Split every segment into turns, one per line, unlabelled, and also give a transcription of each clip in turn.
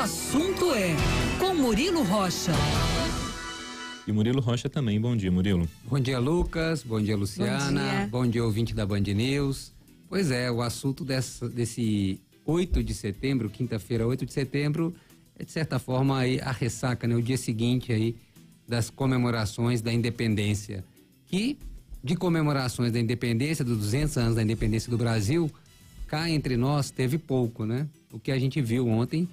assunto é com Murilo Rocha.
E Murilo Rocha também. Bom dia, Murilo.
Bom dia, Lucas. Bom dia, Luciana. Bom dia, ouvinte da Band News. Pois é, o assunto desse 8 de setembro, quinta-feira, 8 de setembro, é de certa forma aí a ressaca, né? O dia seguinte aí das comemorações da independência. Que de comemorações da independência, dos 200 anos da independência do Brasil, cá entre nós teve pouco, né? O que a gente viu ontem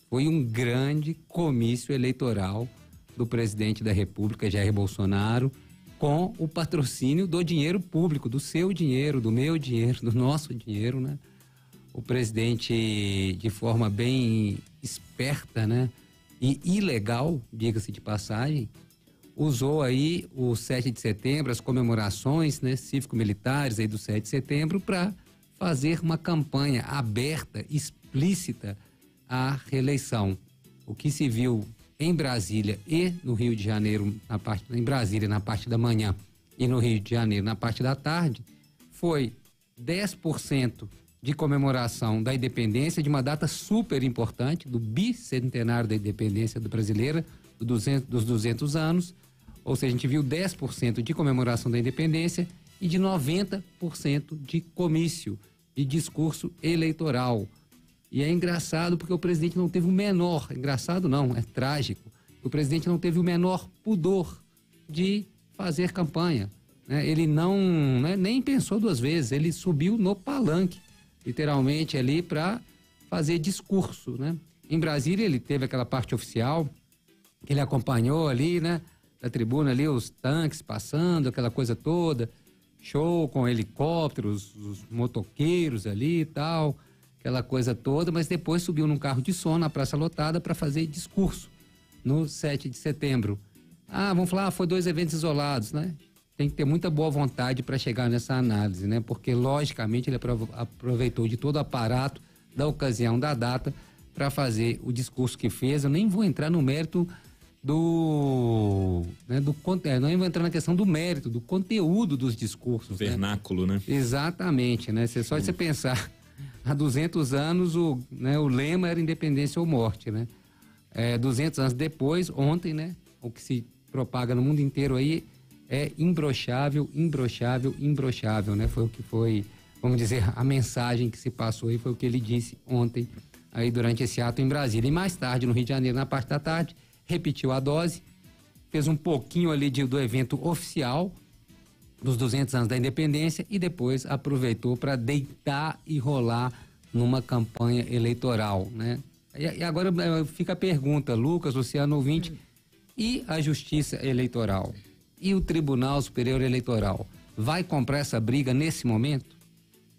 foi um grande comício eleitoral do presidente da República, Jair Bolsonaro, com o patrocínio do dinheiro público, do seu dinheiro, do meu dinheiro, do nosso dinheiro, né? O presidente, de forma bem esperta, né? E ilegal, diga-se de passagem, usou aí o 7 de setembro, as comemorações, né, cívico-militares aí do 7 de setembro, para fazer uma campanha aberta, explícita à reeleição. O que se viu em Brasília e no Rio de Janeiro, em Brasília na parte da manhã e no Rio de Janeiro na parte da tarde, foi 10% de comemoração da independência, de uma data super importante, do bicentenário da independência brasileira, dos 200 anos, ou seja, a gente viu 10% de comemoração da independência e de 90% de comício, de discurso eleitoral. E é engraçado porque o presidente não teve o menor, engraçado não, é trágico, o presidente não teve o menor pudor de fazer campanha, né? Ele não, né, nem pensou duas vezes, ele subiu no palanque, literalmente ali, para fazer discurso, né? Em Brasília ele teve aquela parte oficial, que ele acompanhou ali, né, da tribuna ali, os tanques passando, aquela coisa toda, show com helicópteros, os motoqueiros ali e tal, aquela coisa toda, mas depois subiu num carro de som na Praça Lotada para fazer discurso no 7 de setembro. Vamos falar, foi 2 eventos isolados, né? Tem que ter muita boa vontade para chegar nessa análise, né? Porque, logicamente, ele aproveitou de todo o aparato da ocasião da data para fazer o discurso que fez. Eu nem vou entrar no mérito não vou entrar na questão do mérito, do conteúdo dos discursos.
Vernáculo, né?
Exatamente, né? Só de você pensar, há 200 anos o lema era independência ou morte, né? 200 anos depois, ontem, né? O que se propaga no mundo inteiro aí é imbrochável, imbrochável, imbrochável, né? Foi o que foi, vamos dizer, a mensagem que se passou aí, foi o que ele disse ontem aí durante esse ato em Brasília. E mais tarde, no Rio de Janeiro, na parte da tarde, repetiu a dose, fez um pouquinho ali do evento oficial dos 200 anos da independência e depois aproveitou para deitar e rolar numa campanha eleitoral, né? E agora fica a pergunta, Lucas, Luciano, ouvinte, e a Justiça Eleitoral? E o Tribunal Superior Eleitoral? Vai comprar essa briga nesse momento?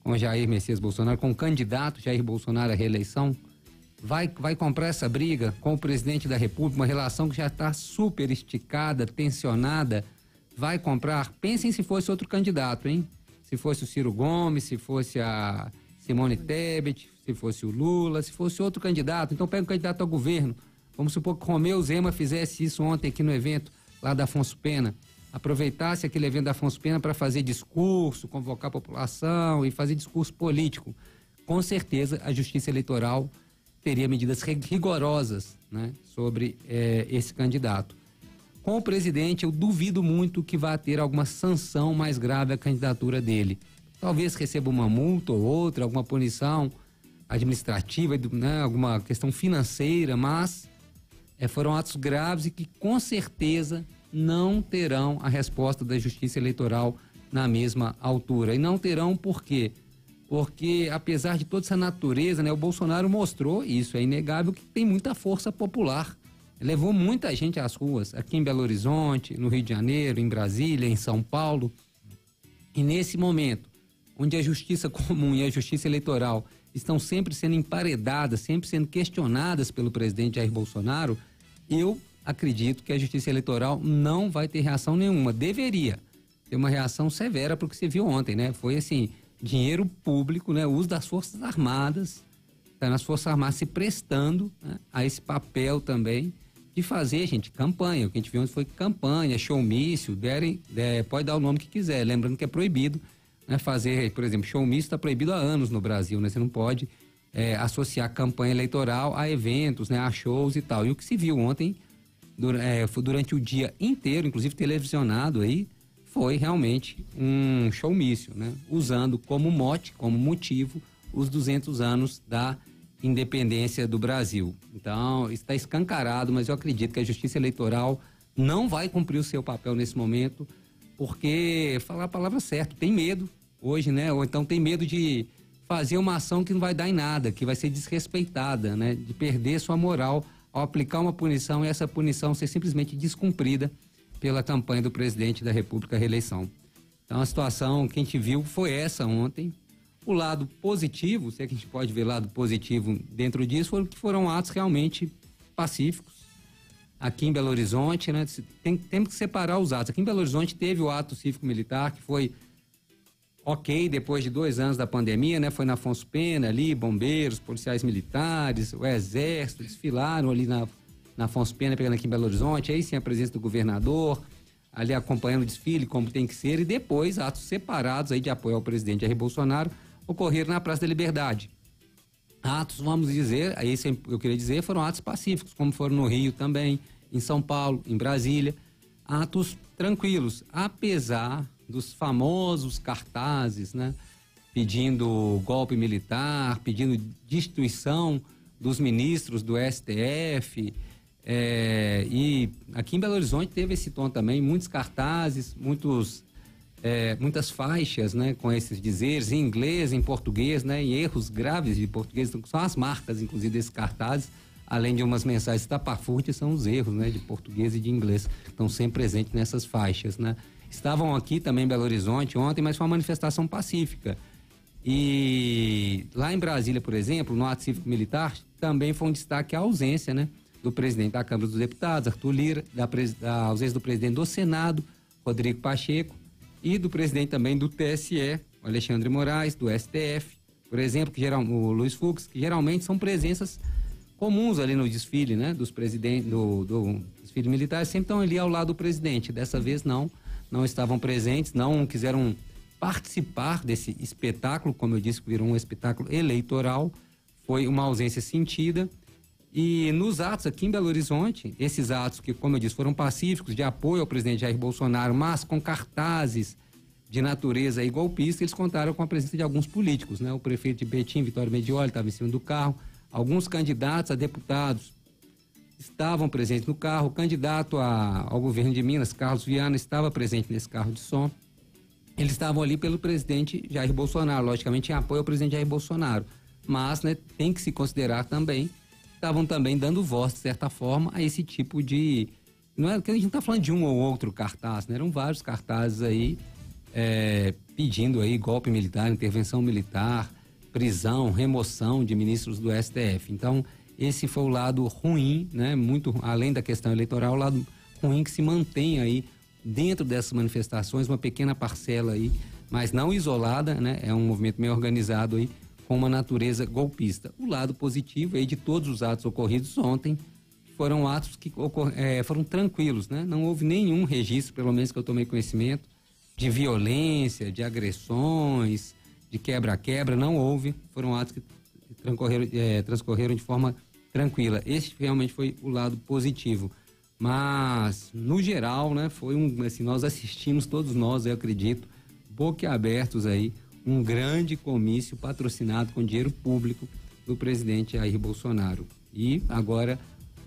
Com Jair Messias Bolsonaro, com o candidato Jair Bolsonaro à reeleição? Vai comprar essa briga com o presidente da República, uma relação que já está super esticada, tensionada? Vai comprar? Pensem se fosse outro candidato, hein? Se fosse o Ciro Gomes, se fosse a Simone Tebet, se fosse o Lula, se fosse outro candidato. Então pega um candidato ao governo. Vamos supor que Romeu Zema fizesse isso ontem aqui no evento lá da Afonso Pena. Aproveitasse aquele evento da Afonso Pena para fazer discurso, convocar a população e fazer discurso político. Com certeza a Justiça Eleitoral teria medidas rigorosas, né, sobre esse candidato. Com o presidente, eu duvido muito que vá ter alguma sanção mais grave à candidatura dele. Talvez receba uma multa ou outra, alguma punição administrativa, né, alguma questão financeira, mas foram atos graves e que com certeza não terão a resposta da Justiça Eleitoral na mesma altura. E não terão por quê? Porque, apesar de toda essa natureza, né, o Bolsonaro mostrou, e isso é inegável, que tem muita força popular. Levou muita gente às ruas, aqui em Belo Horizonte, no Rio de Janeiro, em Brasília, em São Paulo. E nesse momento, onde a justiça comum e a justiça eleitoral estão sempre sendo emparedadas, sempre sendo questionadas pelo presidente Jair Bolsonaro, eu acredito que a justiça eleitoral não vai ter reação nenhuma. Deveria ter uma reação severa para o que você viu ontem, né? Foi assim, dinheiro público, né? O uso das Forças Armadas, as Forças Armadas se prestando, né, a esse papel também de fazer, gente, campanha. O que a gente viu ontem foi campanha, showmício, pode dar o nome que quiser, lembrando que é proibido, né, fazer, por exemplo, showmício está proibido há anos no Brasil, né? Você não pode associar campanha eleitoral a eventos, né, a shows e tal. E o que se viu ontem, durante o dia inteiro, inclusive televisionado aí, foi realmente um showmício, né, usando como mote, como motivo, os 200 anos da independência do Brasil. Então, está escancarado, mas eu acredito que a Justiça Eleitoral não vai cumprir o seu papel nesse momento, porque, falar a palavra certa, tem medo hoje, né? Ou então tem medo de fazer uma ação que não vai dar em nada, que vai ser desrespeitada, né? De perder sua moral ao aplicar uma punição e essa punição ser simplesmente descumprida pela campanha do presidente da República à reeleição. Então, a situação que a gente viu foi essa ontem. O lado positivo, se é que a gente pode ver lado positivo dentro disso, foram atos realmente pacíficos. Aqui em Belo Horizonte, né, temos que separar os atos. Aqui em Belo Horizonte teve o ato cívico-militar, que foi ok depois de 2 anos da pandemia, né? Foi na Afonso Pena ali, bombeiros, policiais militares, o exército, desfilaram ali na Afonso Pena, pegando aqui em Belo Horizonte, aí sim a presença do governador, ali acompanhando o desfile como tem que ser, e depois atos separados aí de apoio ao presidente Jair Bolsonaro ocorreram na Praça da Liberdade. Atos, vamos dizer, aí eu queria dizer, foram atos pacíficos, como foram no Rio também, em São Paulo, em Brasília, atos tranquilos, apesar dos famosos cartazes, né, pedindo golpe militar, pedindo destituição dos ministros do STF, e aqui em Belo Horizonte teve esse tom também, muitos cartazes, muitas faixas, né, com esses dizeres em inglês, em português, né, em erros graves de português, então, são as marcas, inclusive, desses cartazes, além de umas mensagens estapafúrdias, são os erros, né, de português e de inglês, estão sempre presentes nessas faixas, né. Estavam aqui também em Belo Horizonte ontem, mas foi uma manifestação pacífica. E lá em Brasília, por exemplo, no ato cívico-militar, também foi um destaque a ausência, né, do presidente da Câmara dos Deputados, Arthur Lira, da ausência do presidente do Senado, Rodrigo Pacheco, e do presidente também do TSE, o Alexandre Moraes, do STF, por exemplo, o Luiz Fux, que geralmente são presenças comuns ali no desfile, né, dos presidentes, do desfile militar, sempre estão ali ao lado do presidente. Dessa vez não estavam presentes, não quiseram participar desse espetáculo, como eu disse, que virou um espetáculo eleitoral, foi uma ausência sentida. E nos atos aqui em Belo Horizonte, esses atos que, como eu disse, foram pacíficos, de apoio ao presidente Jair Bolsonaro, mas com cartazes de natureza e golpista, eles contaram com a presença de alguns políticos, né? O prefeito de Betim, Vitório Medioli, estava em cima do carro, alguns candidatos a deputados estavam presentes no carro, o candidato ao governo de Minas, Carlos Viana, estava presente nesse carro de som. Eles estavam ali pelo presidente Jair Bolsonaro, logicamente em apoio ao presidente Jair Bolsonaro, mas, né, tem que se considerar também, estavam também dando voz, de certa forma, a esse tipo de... Não é que a gente não está falando de um ou outro cartaz, né? Eram vários cartazes aí pedindo aí golpe militar, intervenção militar, prisão, remoção de ministros do STF. Então, esse foi o lado ruim, né? Muito além da questão eleitoral, o lado ruim que se mantém aí dentro dessas manifestações, uma pequena parcela aí, mas não isolada, né? É um movimento meio organizado aí, com uma natureza golpista. O lado positivo aí de todos os atos ocorridos ontem foram atos que foram tranquilos, né? Não houve nenhum registro, pelo menos que eu tomei conhecimento, de violência, de agressões, de quebra-quebra, não houve. Foram atos que transcorreram de forma tranquila. Esse realmente foi o lado positivo. Mas, no geral, né, foi assim, nós assistimos, todos nós, eu acredito, boquiabertos aí, um grande comício patrocinado com dinheiro público do presidente Jair Bolsonaro. E agora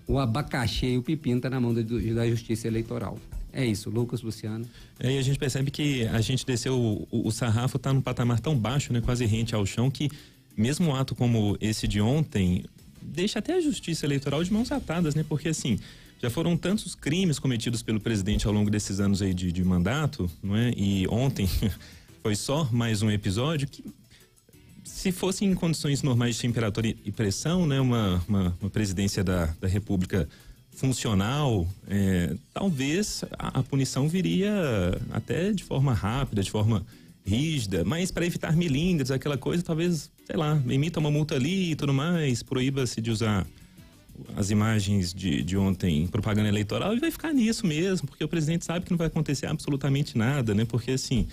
o abacaxi e o pepino tá na mão da Justiça Eleitoral. É isso, Lucas, Luciano.
E a gente percebe que a gente desceu, o sarrafo tá num patamar tão baixo, né, quase rente ao chão, que mesmo um ato como esse de ontem deixa até a Justiça Eleitoral de mãos atadas, né? Porque assim, já foram tantos crimes cometidos pelo presidente ao longo desses anos aí de mandato, não é? E ontem foi só mais um episódio que, se fosse em condições normais de temperatura e pressão, né, uma presidência da República funcional, talvez a punição viria até de forma rápida, de forma rígida, mas para evitar milímetros, aquela coisa, talvez, sei lá, emita uma multa ali e tudo mais, proíba-se de usar as imagens de ontem em propaganda eleitoral e vai ficar nisso mesmo, porque o presidente sabe que não vai acontecer absolutamente nada, né? Porque assim,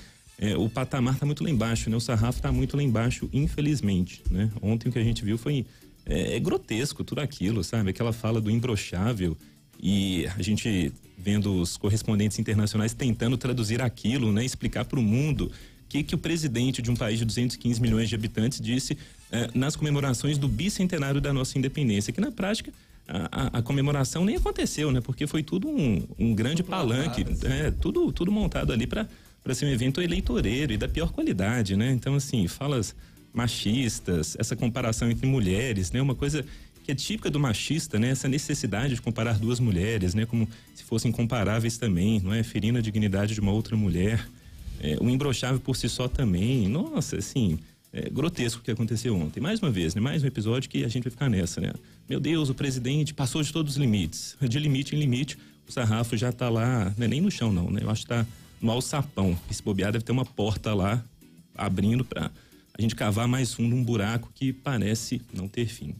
o patamar está muito lá embaixo, né? O sarrafo está muito lá embaixo, infelizmente, né? Ontem o que a gente viu foi grotesco tudo aquilo, sabe? Aquela fala do imbrochável e a gente vendo os correspondentes internacionais tentando traduzir aquilo, né? Explicar para o mundo que o presidente de um país de 215 milhões de habitantes disse nas comemorações do bicentenário da nossa independência, que na prática a comemoração nem aconteceu, né? Porque foi tudo um grande palanque, tudo montado ali para ser um evento eleitoreiro e da pior qualidade, né? Então, assim, falas machistas, essa comparação entre mulheres, né? Uma coisa que é típica do machista, né? Essa necessidade de comparar duas mulheres, né? Como se fossem comparáveis também, não é? Ferindo a dignidade de uma outra mulher. O imbrochável por si só também. Nossa, assim, grotesco o que aconteceu ontem. Mais uma vez, né? Mais um episódio que a gente vai ficar nessa, né? Meu Deus, o presidente passou de todos os limites. De limite em limite, o sarrafo já tá lá, não é nem no chão não, né? Eu acho que tá no alçapão. Esse bobear deve ter uma porta lá, abrindo pra a gente cavar mais fundo um buraco que parece não ter fim.